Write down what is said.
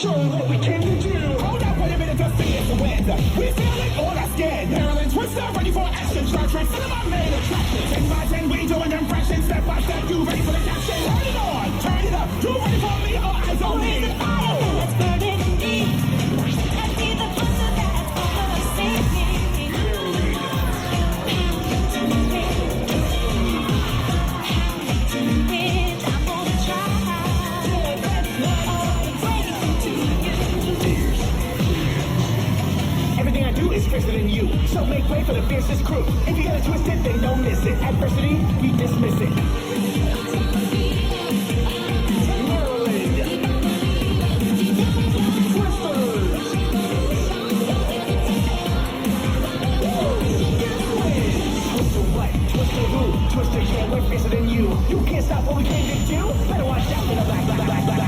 show what we came to do. Hold up, wait a minute, just see it's a win. We feel it all our skin. Maryland Twister, ready for action. Start trade, fill my main attraction. 10 by 10, we doing impressions. Step by step, you ready for the action? Turn it on, turn it up. You ready for me? All eyes on me. The fire that's burning in me. I see the thunder that's over the city. Everything I do is fiercer than you, so make way for the fiercest crew. If you got it twisted, then don't miss it. Adversity, we dismiss it. Maryland. Twisters. Twister what? Twister who? Twister, yeah, we're fiercer than you. You can't stop what we came to do. Better watch out for the black.